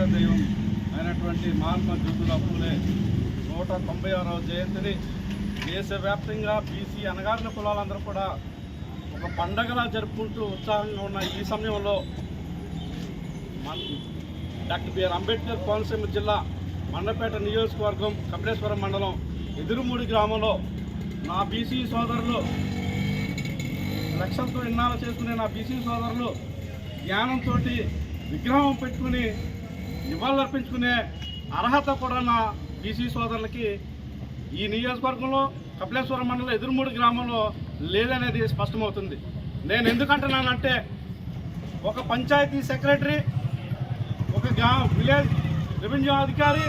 జాతీయ దైవం అయినటువంటి మహాత్మా జ్యోతిరావు పూలే 196వ జయంతిని దేశవ్యాప్తంగా బీసీ అణగారిన కులాలందరూ కూడా ఒక పండగలా జరుపుకుంటూ ఉత్సాహంగా ఉన్న ఈ సమయంలో డాక్టర్ బిఆర్ అంబేద్కర్ కోనసీమ జిల్లా మండపేట నియోజకవర్గం కపిలేశ్వరం మండలం ఎదురుమూడి గ్రామంలో నా బీసీ సోదరులు లక్ష్యంతో ఇన్నాళ్ళు చేసుకునే నా బీసీ సోదరులు జ్ఞానంతో విగ్రహం పెట్టుకుని నివాళులర్పించుకునే అర్హత కూడా నా బీసీ సోదరులకి ఈ నియోజకవర్గంలో కపిలేశ్వరం మండలం ఎదురుమూడి గ్రామంలో లేదనేది స్పష్టమవుతుంది. నేను ఎందుకంటున్నానంటే ఒక పంచాయతీ సెక్రటరీ, ఒక విలేజ్ రెవెన్యూ అధికారి,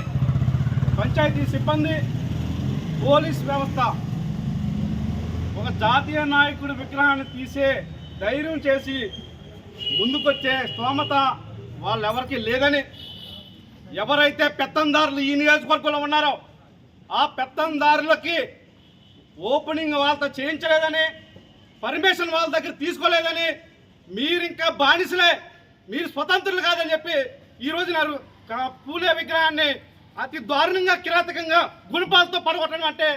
పంచాయతీ సిబ్బంది, పోలీస్ వ్యవస్థ ఒక జాతీయ నాయకుడి విగ్రహాన్ని తీసే ధైర్యం చేసి ముందుకొచ్చే స్తోమత వాళ్ళెవరికి లేదని, ఎవరైతే పెత్తందారులు ఈ నియోజకవర్గంలో ఉన్నారో ఆ పెత్తందారులకి ఓపెనింగ్ వాళ్ళతో చేయించలేదని, పర్మిషన్ వాళ్ళ దగ్గర తీసుకోలేదని, మీరు ఇంకా బానిసలే, మీరు స్వతంత్రులు కాదని చెప్పి ఈరోజు పూలే విగ్రహాన్ని అతి దారుణంగా కిరాతకంగా గుణపాలతో పడగొట్టడం అంటే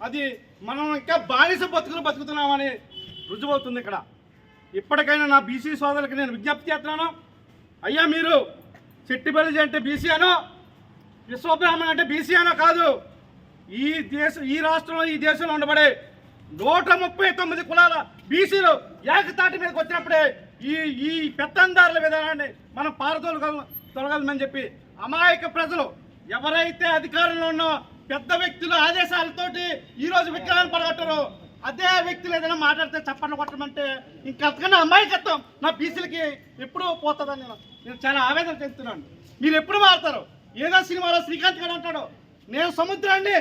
అది మనం ఇంకా బానిస బతుకుతున్నామని రుజువవుతుంది. ఇక్కడ ఇప్పటికైనా నా బీసీ సోదరులకు నేను విజ్ఞప్తి చేస్తున్నాను. అయ్యా, మీరు చెట్టిబలిజీ అంటే బీసీ అనో, విశ్వబ్రాహ్మణ్ అంటే బీసీ అనో కాదు. ఈ రాష్ట్రంలో ఈ దేశంలో ఉండబడే 139 కులాల బీసీలు ఏకతాటి మీదకి వచ్చినప్పుడే ఈ పెత్తందారుల విధానాన్ని మనం తొలగలమని చెప్పి అమాయక ప్రజలు ఎవరైతే అధికారంలో ఉన్నో పెద్ద వ్యక్తుల ఆదేశాలతోటి ఈరోజు విగ్రహాలు పడగొట్టారో అదే వ్యక్తులు ఏదైనా మాట్లాడితే చప్పట్లు కొట్టమంటే ఇంకంతకన్నా అమాయకత్వం నా బీసీలకి ఎప్పుడూ పోతుందని నేను చాలా ఆవేదన చెందుతున్నాను. మీరు ఎప్పుడు మారుతారు? ఏదో సినిమాలో శ్రీకాంత్ గారు అంటాడు, నేను సముద్రాన్ని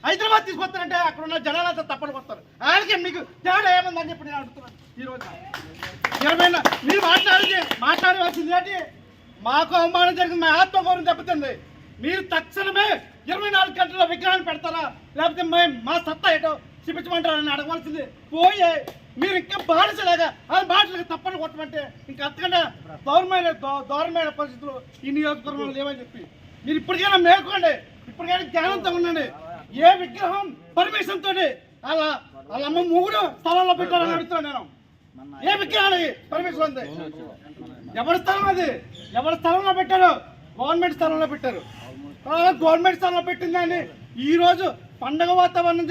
హైదరాబాద్ తీసుకొస్తానంటే అక్కడ ఉన్న జనాలంతా తప్పని కొడతారు. ఆయనకి మీకు తేడా ఏముందని చెప్పి నేను అడుగుతున్నాను. ఈరోజు మీరు మాట్లాడవలసింది ఏంటి? మాకు అవమానం జరిగింది, మా ఆత్మగౌరవం దెబ్బతింది. మీరు తక్షణమే 24 గంటల విగ్రహాన్ని పెడతారా, లేకపోతే మా సత్తా ఏటో చూపించమంటారని అడగవలసింది పోయే మీరు ఇంకా బానిసలాగా ఆ బాటలకు తప్పని కొట్టమంటే ఇంకా అంతకంటే దారుణమైన పరిస్థితులు ఈ నియోజకవర్గంలో లేవని చెప్పి మీరు ఇప్పటికైనా మేల్కోండి, ఇప్పటికైనా జ్ఞానంతో ఉండండి. ఏ విగ్రహం పర్మిషన్ తోటి వాళ్ళ అమ్మ మూడు స్థలంలో పెట్టారని అడుగుతున్నాను నేను. ఏ విగ్రహానికి పర్మిషన్ ఉంది? ఎవరి స్థలం అది? ఎవరి స్థలంలో పెట్టారు? గవర్నమెంట్ స్థలంలో పెట్టారు. గవర్నమెంట్ స్థలంలో పెట్టిందని ఈరోజు పండగ వాతావరణం